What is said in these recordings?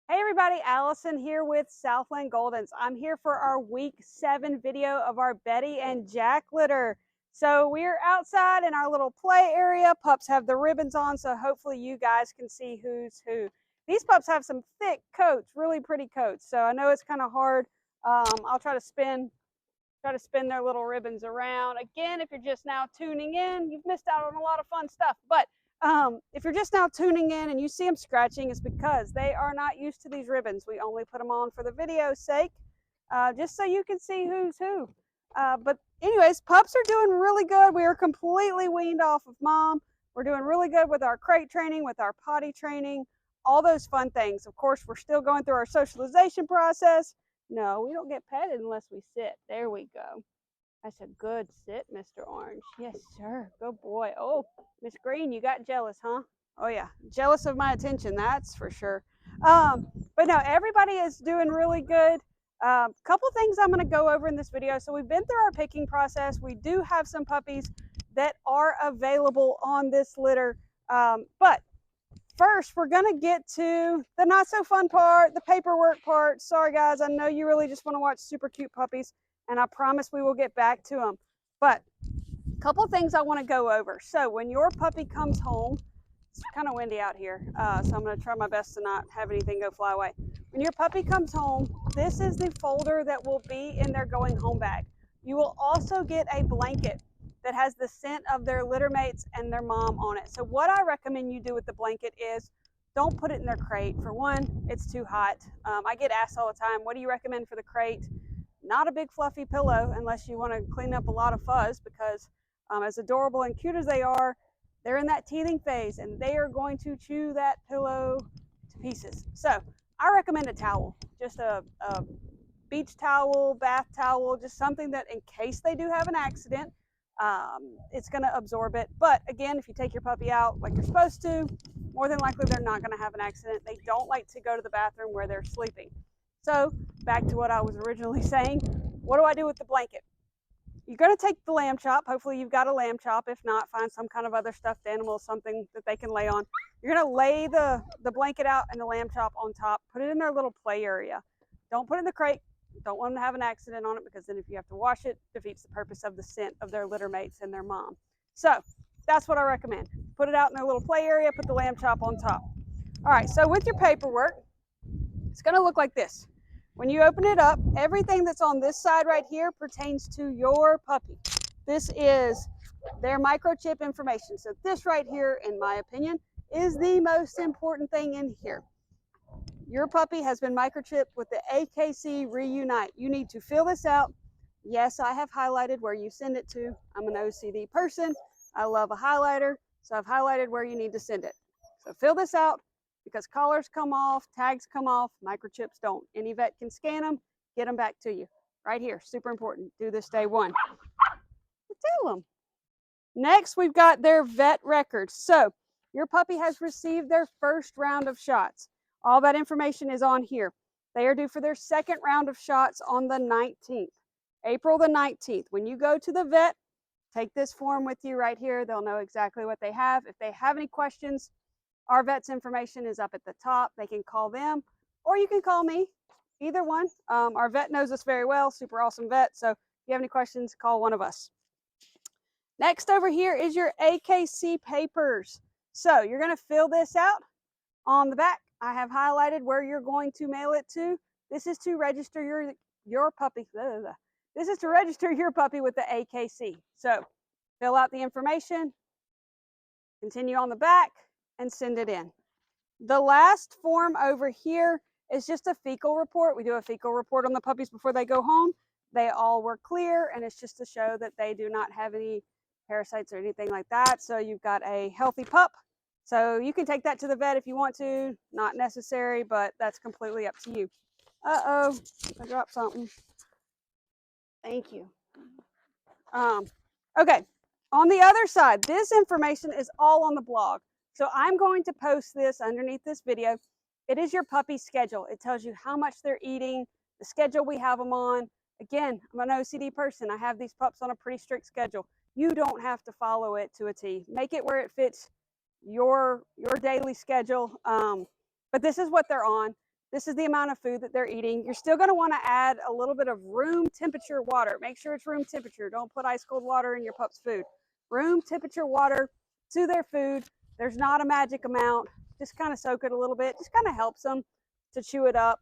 Hey everybody, Allison here with Southland Goldens. I'm here for our week 7 video of our Betty and Jack litter. So we're outside in our little play area. Pups have the ribbons on, so hopefully you guys can see who's who. These pups have some thick coats, really pretty coats. So I know it's kind of hard. I'll try to spin their little ribbons around. Again, if you're just now tuning in, you've missed out on a lot of fun stuff. But if you're just now tuning in and you see them scratching, it's because they are not used to these ribbons. We only put them on for the video's sake, just so you can see who's who. But anyways, pups are doing really good. We are completely weaned off of mom. We're doing really good with our crate training, with our potty training, all those fun things. Of course, we're still going through our socialization process. No, we don't get petted unless we sit. There we go. That's a good sit, Mr. Orange. Yes, sir. Good boy. Oh, Miss Green, you got jealous, huh? Oh, yeah. Jealous of my attention, that's for sure. But no, everybody is doing really good. Couple things I'm going to go over in this video. So we've been through our picking process. We do have some puppies that are available on this litter. But first, we're going to get to the not so fun part, the paperwork part. Sorry, guys. I know you really just want to watch super cute puppies, and I promise we will get back to them. But a couple of things I want to go over. So when your puppy comes home, it's kind of windy out here, so I'm going to try my best to not have anything go fly away. When your puppy comes home, this is the folder that will be in their going home bag. You will also get a blanket that has the scent of their litter mates and their mom on it. So what I recommend you do with the blanket is don't put it in their crate. For one, it's too hot. I get asked all the time, what do you recommend for the crate? Not a big fluffy pillow unless you want to clean up a lot of fuzz, because as adorable and cute as they are, they're in that teething phase and they are going to chew that pillow to pieces. So I recommend a towel, just a beach towel, bath towel, just something that in case they do have an accident, it's going to absorb it. But again, if you take your puppy out like you're supposed to, more than likely they're not going to have an accident. They don't like to go to the bathroom where they're sleeping. So back to what I was originally saying, what do I do with the blanket? You're going to take the lamb chop. Hopefully you've got a lamb chop. If not, find some kind of other stuffed animal, something that they can lay on. You're going to lay the blanket out and the lamb chop on top. Put it in their little play area. Don't put it in the crate. Don't want them to have an accident on it, because then if you have to wash it, it defeats the purpose of the scent of their litter mates and their mom. So that's what I recommend. Put it out in their little play area. Put the lamb chop on top. All right, so with your paperwork, it's going to look like this. When you open it up, everything that's on this side right here pertains to your puppy. This is their microchip information. So this right here, in my opinion, is the most important thing in here. Your puppy has been microchipped with the AKC Reunite. You need to fill this out. Yes, I have highlighted where you send it to. I'm an OCD person. I love a highlighter, so I've highlighted where you need to send it. So fill this out, because collars come off, tags come off, microchips don't. Any vet can scan them, get them back to you. Right here, super important. Do this day one. Tell them. Next, we've got their vet records. So your puppy has received their first round of shots. All that information is on here. They are due for their second round of shots on the 19th, April the 19th. When you go to the vet, take this form with you right here. They'll know exactly what they have. If they have any questions, our vet's information is up at the top. They can call them, or you can call me, either one. Our vet knows us very well, super awesome vet. So if you have any questions, call one of us. Next over here is your AKC papers. So you're going to fill this out. On the back, I have highlighted where you're going to mail it to. This is to register your puppy. This is to register your puppy with the AKC. So fill out the information, continue on the back, and send it in. The last form over here is just a fecal report. We do a fecal report on the puppies before they go home. They all were clear, and it's just to show that they do not have any parasites or anything like that. So you've got a healthy pup. So you can take that to the vet if you want to. Not necessary, but that's completely up to you. Uh-oh, I dropped something. Thank you. Okay, on the other side, this information is all on the blog. So I'm going to post this underneath this video. It is your puppy schedule. It tells you how much they're eating, the schedule we have them on. Again, I'm an OCD person. I have these pups on a pretty strict schedule. You don't have to follow it to a T. Make it where it fits your daily schedule. But this is what they're on. This is the amount of food that they're eating. You're still going to want to add a little bit of room temperature water. Make sure it's room temperature. Don't put ice cold water in your pup's food. Room temperature water to their food. There's not a magic amount. Just kind of soak it a little bit. Just kind of helps them to chew it up.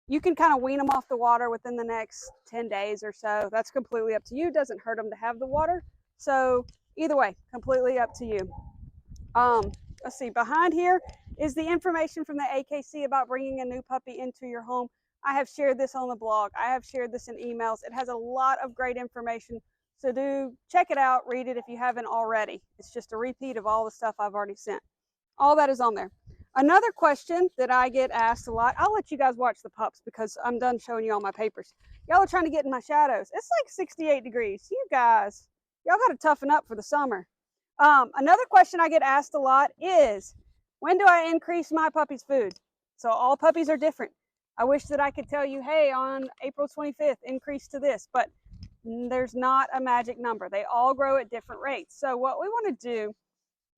You can kind of wean them off the water within the next 10 days or so. That's completely up to you. It doesn't hurt them to have the water. So either way, completely up to you. Let's see, behind here is the information from the AKC about bringing a new puppy into your home. I have shared this on the blog. I have shared this in emails. It has a lot of great information. So do check it out, read it if you haven't already. It's just a repeat of all the stuff I've already sent. All that is on there. Another question that I get asked a lot, I'll let you guys watch the pups because I'm done showing you all my papers. Y'all are trying to get in my shadows. It's like 68 degrees. You guys, y'all got to toughen up for the summer. Another question I get asked a lot is, when do I increase my puppy's food? So all puppies are different. I wish that I could tell you, hey, on April 25th, increase to this, but there's not a magic number. They all grow at different rates. So what we want to do,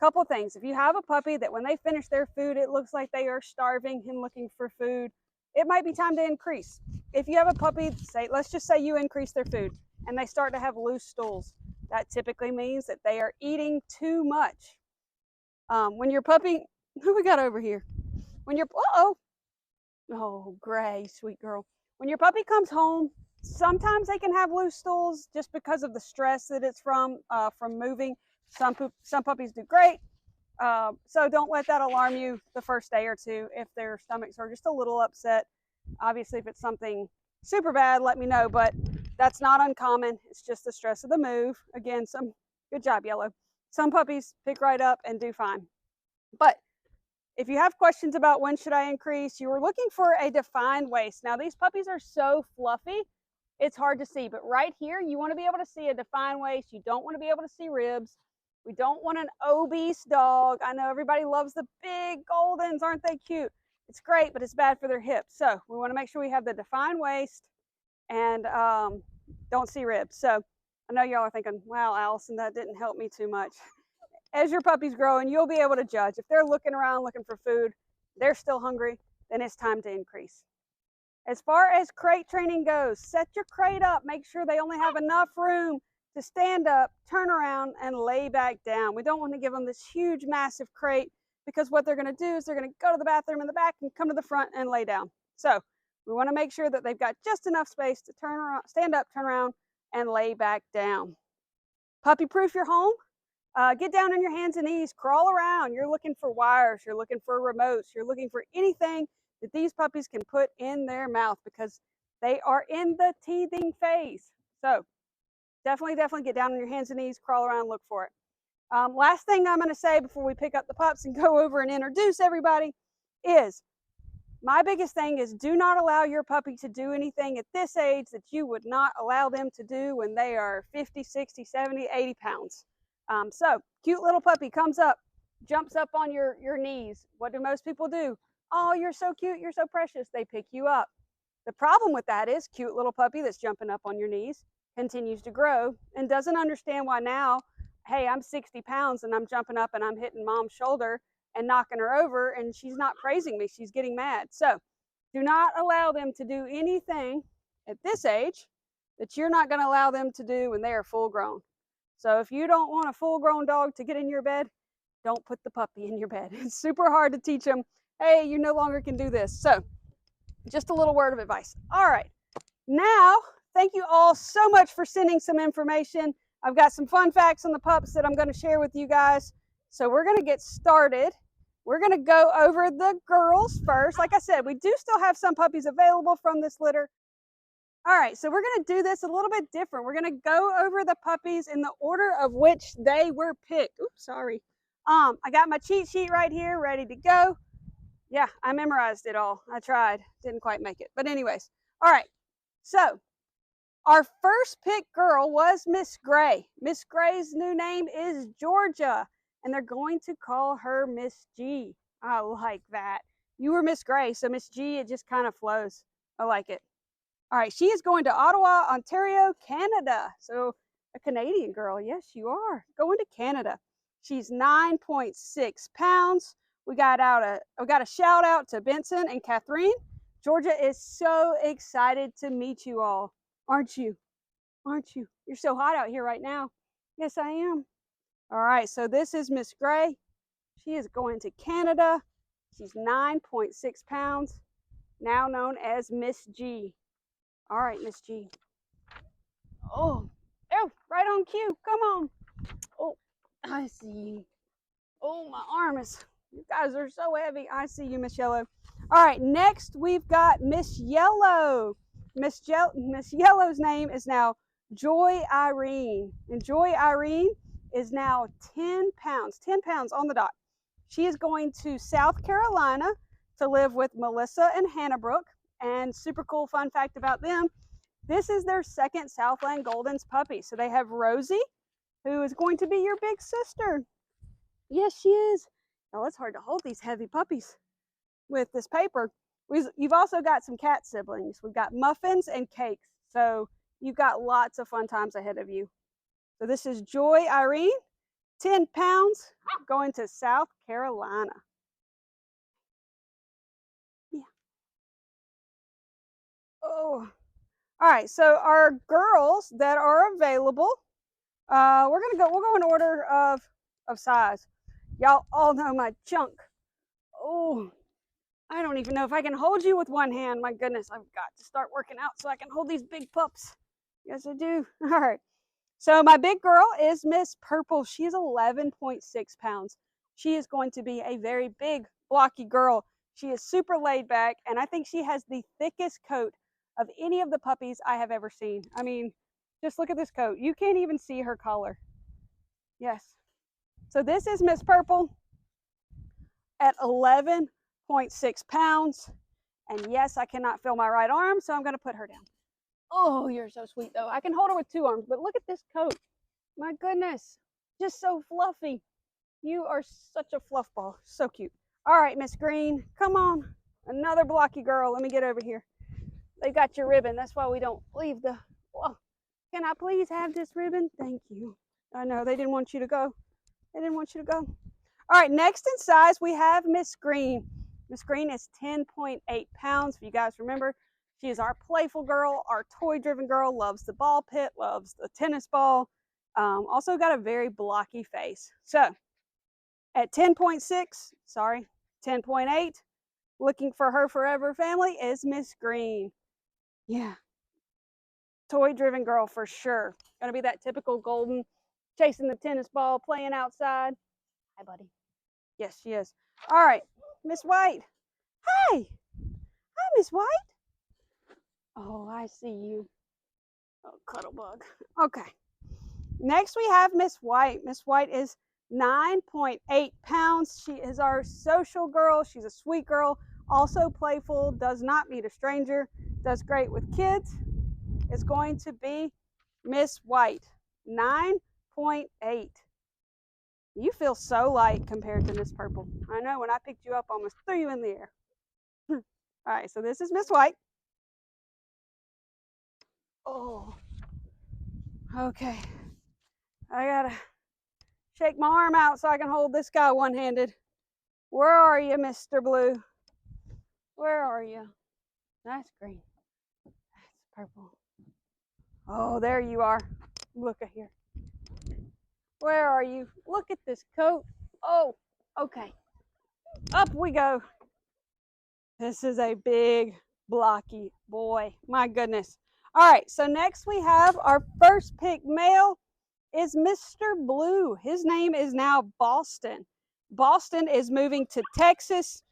a couple of things. If you have a puppy that when they finish their food, it looks like they are starving and looking for food, it might be time to increase. If you have a puppy, let's just say you increase their food and they start to have loose stools. That typically means that they are eating too much. When your puppy, who we got over here? When your, oh, Gray, sweet girl. When your puppy comes home, sometimes they can have loose stools just because of the stress that it's from moving. Some puppies do great. So don't let that alarm you the first day or two if their stomachs are just a little upset. Obviously, if it's something super bad, let me know, but that's not uncommon. It's just the stress of the move. Again, good job, Yellow. Some puppies pick right up and do fine. But if you have questions about when should I increase, you were looking for a defined waist. Now, these puppies are so fluffy, it's hard to see. But right here, you want to be able to see a defined waist. You don't want to be able to see ribs. We don't want an obese dog. I know everybody loves the big Goldens. Aren't they cute? It's great, but it's bad for their hips. So we want to make sure we have the defined waist and don't see ribs. So I know y'all are thinking, wow, Allison, that didn't help me too much. As your puppy's growing, you'll be able to judge. If they're looking around looking for food, they're still hungry, then it's time to increase. As far as crate training goes, set your crate up. Make sure they only have enough room to stand up, turn around, and lay back down. We don't want to give them this huge, massive crate because what they're going to do is they're going to go to the bathroom in the back and come to the front and lay down. So we want to make sure that they've got just enough space to turn around, stand up, turn around, and lay back down. Puppy-proof your home. Get down on your hands and knees, crawl around. You're looking for wires, you're looking for remotes, you're looking for anything that these puppies can put in their mouth because they are in the teething phase. So definitely get down on your hands and knees, crawl around, look for it. Last thing I'm going to say before we pick up the pups and go over and introduce everybody is my biggest thing is do not allow your puppy to do anything at this age that you would not allow them to do when they are 50, 60, 70, 80 pounds. So cute little puppy comes up, jumps up on your knees. What do most people do? Oh, you're so cute, you're so precious. They pick you up. The problem with that is cute little puppy that's jumping up on your knees continues to grow and doesn't understand why now, hey, I'm 60 pounds and I'm jumping up and I'm hitting mom's shoulder and knocking her over and she's not praising me, she's getting mad. So do not allow them to do anything at this age that you're not going to allow them to do when they are full grown. So if you don't want a full-grown dog to get in your bed, don't put the puppy in your bed. It's super hard to teach them, hey, you no longer can do this. So just a little word of advice. All right. Now, thank you all so much for sending some information. I've got some fun facts on the pups that I'm going to share with you guys. So we're going to get started. We're going to go over the girls first. Like I said, we do still have some puppies available from this litter. All right, so we're going to do this a little bit different. We're going to go over the puppies in the order of which they were picked. Oops, sorry. I got my cheat sheet right here ready to go. Yeah, I memorized it all. I tried. Didn't quite make it. But anyways, all right. So our first pick girl was Miss Gray. Miss Gray's new name is Georgia, and they're going to call her Miss G. I like that. You were Miss Gray, so Miss G, it just kind of flows. I like it. All right, she is going to Ottawa, Ontario, Canada. So a Canadian girl. Yes, you are. Going to Canada. She's 9.6 pounds, We got a shout out to Benson and Catherine. Georgia is so excited to meet you all, aren't you? Aren't you? You're so hot out here right now. Yes, I am. All right, so this is Miss Gray. She is going to Canada. She's 9.6 pounds, now known as Miss G. All right, Miss G. Oh, right on cue. Come on. Oh, I see you. Oh, my arm is, you guys are so heavy. I see you, Miss Yellow. All right, next we've got Miss Yellow. Miss Yellow's name is now Joy Irene. And Joy Irene is now 10 pounds on the dot. She is going to South Carolina to live with Melissa and Hannah Brooke. And super cool fun fact about them, this is their second Southland Goldens puppy. So they have Rosie, who is going to be your big sister. Yes, she is. Oh, it's hard to hold these heavy puppies with this paper. You've also got some cat siblings. We've got Muffins and Cakes. So you've got lots of fun times ahead of you. So this is Joy Irene, 10 pounds, going to South Carolina. Yeah. Oh. All right, so our girls that are available, we'll go in order of size. Y'all all know my chunk. Oh, I don't even know if I can hold you with one hand. My goodness, I've got to start working out so I can hold these big pups. Yes, I do. All right. So my big girl is Miss Purple. She is 11.6 pounds. She is going to be a very big, blocky girl. She is super laid back, and I think she has the thickest coat of any of the puppies I have ever seen. I mean, just look at this coat. You can't even see her collar. Yes. So this is Miss Purple at 11.6 pounds. And yes, I cannot feel my right arm, so I'm going to put her down. Oh, you're so sweet, though. I can hold her with two arms, but look at this coat. My goodness, just so fluffy. You are such a fluff ball. So cute. All right, Miss Green, come on. Another blocky girl. Let me get over here. They got your ribbon. That's why we don't leave the... Well, can I please have this ribbon? Thank you. I know, they didn't want you to go. They didn't want you to go. All right, next in size, we have Miss Green. Miss Green is 10.8 pounds. If you guys remember, she is our playful girl, our toy-driven girl, loves the ball pit, loves the tennis ball. Also got a very blocky face. So at 10.8, looking for her forever family is Miss Green. Yeah, toy-driven girl for sure. Gonna be that typical golden, chasing the tennis ball, playing outside. Hi, buddy. Yes, she is. All right, Miss White. Hi. Hi, Miss White. Oh, I see you. Oh, Cuddlebug. Okay. Next, we have Miss White. Miss White is 9.8 pounds. She is our social girl. She's a sweet girl, also playful, does not meet a stranger, does great with kids. Is going to be Miss White, 9.8. You feel so light compared to Miss Purple. I know, when I picked you up, I almost threw you in the air. All right, so this is Miss White. Oh, okay. I gotta shake my arm out so I can hold this guy one-handed. Where are you, Mr. Blue? Where are you? That's green. That's purple. Oh, there you are. Look at here. Where are you? Look at this coat. Oh, okay. Up we go. This is a big, blocky boy. My goodness. All right, so next we have our first pick male is Mr. Blue. His name is now Boston. Boston is moving to Texas.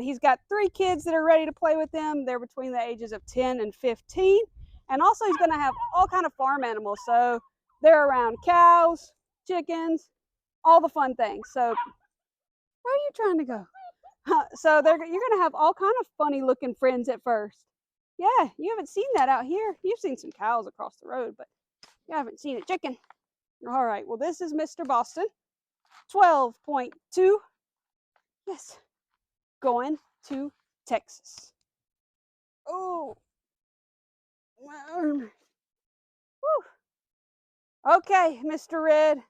He's got 3 kids that are ready to play with him. They're between the ages of 10 and 15. And also he's going to have all kind of farm animals. So they're around cows, chickens, all the fun things. So where are you trying to go? So you're going to have all kind of funny looking friends at first. Yeah, you haven't seen that out here. You've seen some cows across the road, but you haven't seen a chicken. All right, well, this is Mr. Boston, 12.2. Yes, going to Texas. Oh, my arm. Woo. Okay, Mr. Red.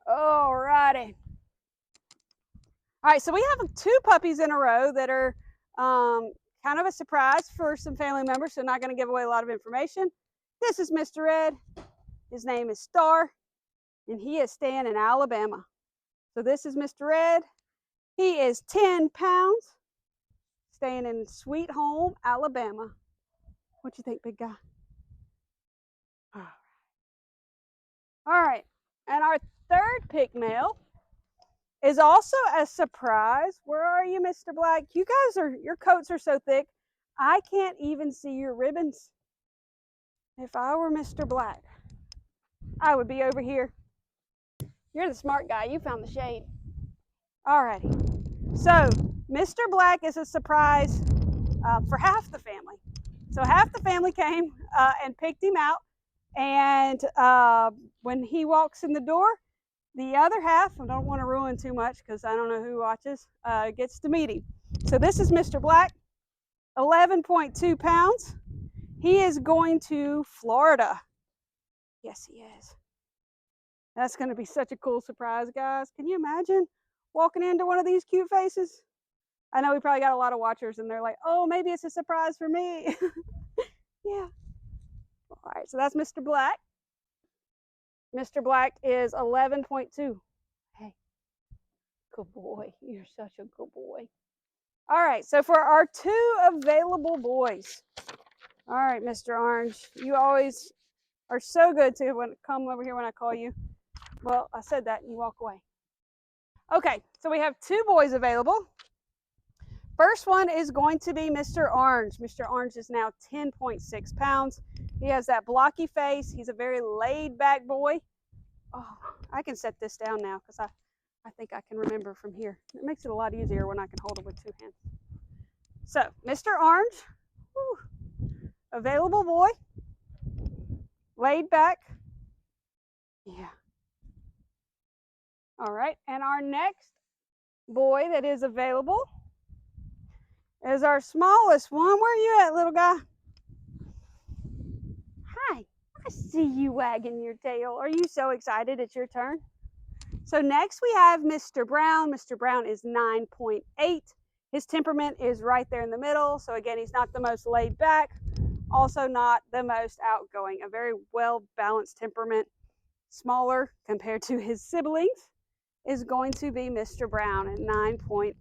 All righty. All right, so we have 2 puppies in a row that are kind of a surprise for some family members, so not going to give away a lot of information. This is Mr. Red. His name is Star, and he is staying in Alabama. So this is Mr. Red. He is 10 pounds, staying in Sweet Home, Alabama. What you think, big guy? All right, and our 3rd pick male is also a surprise. Where are you, Mr. Black? You guys your coats are so thick, I can't even see your ribbons. If I were Mr. Black, I would be over here. You're the smart guy. You found the shade. Alrighty. So, Mr. Black is a surprise for half the family. So half the family came and picked him out. And when he walks in the door, the other half, I don't want to ruin too much because I don't know who watches, gets to meet him. So this is Mr. Black, 11.2 pounds. He is going to Florida. Yes, he is. That's going to be such a cool surprise, guys. Can you imagine walking into one of these cute faces? I know we probably got a lot of watchers and they're like, oh, maybe it's a surprise for me. Yeah. All right, so that's Mr. Black. Mr. Black is 11.2. Hey, good boy. You're such a good boy. All right, so for our 2 available boys. All right, Mr. Orange, you always are so good to come over here when I call you. Well, I said that and you walk away. Okay, so we have 2 boys available. First one is going to be Mr. Orange. Mr. Orange is now 10.6 pounds. He has that blocky face. He's a very laid back boy. Oh, I can set this down now because I think I can remember from here. It makes it a lot easier when I can hold it with 2 hands. So, Mr. Orange, available boy, laid back. Yeah. All right, and our next boy that is available is our smallest one. Where are you at, little guy? Hi, I see you wagging your tail. Are you so excited? It's your turn. So next we have Mr. Brown. Mr. Brown is 9.8. His temperament is right there in the middle. So again, he's not the most laid back, also not the most outgoing. A very well-balanced temperament, smaller compared to his siblings, is going to be Mr. Brown at 9.8.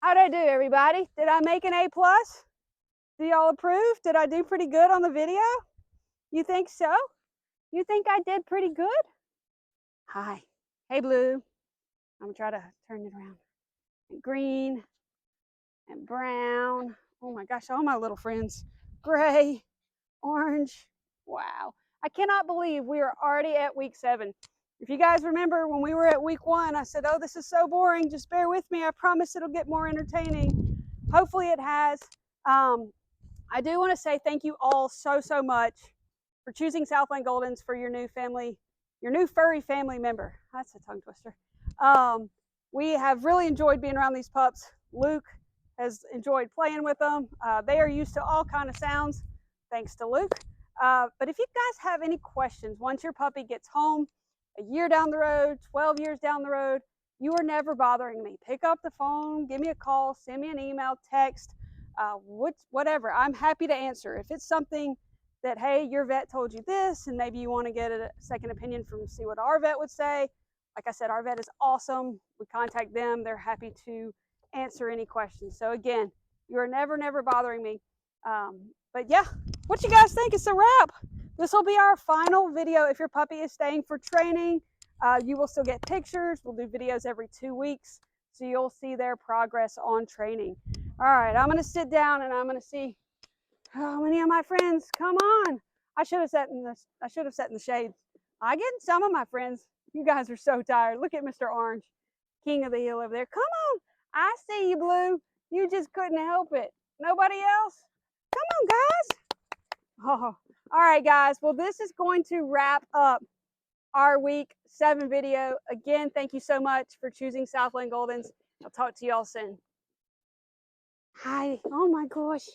How'd I do, everybody? Did I make an A+? Do y'all approve? Did I do pretty good on the video? You think so? You think I did pretty good? Hi. Hey, Blue. I'm gonna try to turn it around. And green and brown. Oh my gosh, all my little friends. Gray, orange. Wow. I cannot believe we are already at week 7. If you guys remember when we were at week 1, I said, oh, this is so boring. Just bear with me. I promise it'll get more entertaining. Hopefully it has. I do want to say thank you all so much for choosing Southland Goldens for your new family, your new furry family member. That's a tongue twister. We have really enjoyed being around these pups. Luke has enjoyed playing with them. They are used to all kinds of sounds, thanks to Luke. But if you guys have any questions, once your puppy gets home, a year down the road, 12 years down the road, you are never bothering me. Pick up the phone, give me a call, send me an email, text, whatever. I'm happy to answer. If it's something that, hey, your vet told you this, and maybe you want to get a second opinion from see what our vet would say. Like I said, our vet is awesome. We contact them. They're happy to answer any questions. So again, you are never bothering me. But yeah, what you guys think? It's a wrap. This will be our final video. If your puppy is staying for training, you will still get pictures. We'll do videos every 2 weeks, so you'll see their progress on training. All right, I'm gonna sit down and I'm gonna see how many of my friends come on. I should have sat in the shade. I get some of my friends. You guys are so tired. Look at Mr. Orange, king of the hill over there. Come on, I see you, Blue. You just couldn't help it. Nobody else? Come on, guys. Oh, all right, guys. Well, this is going to wrap up our week 7 video. Again, thank you so much for choosing Southland Goldens. I'll talk to you all soon. Hi. Oh my gosh.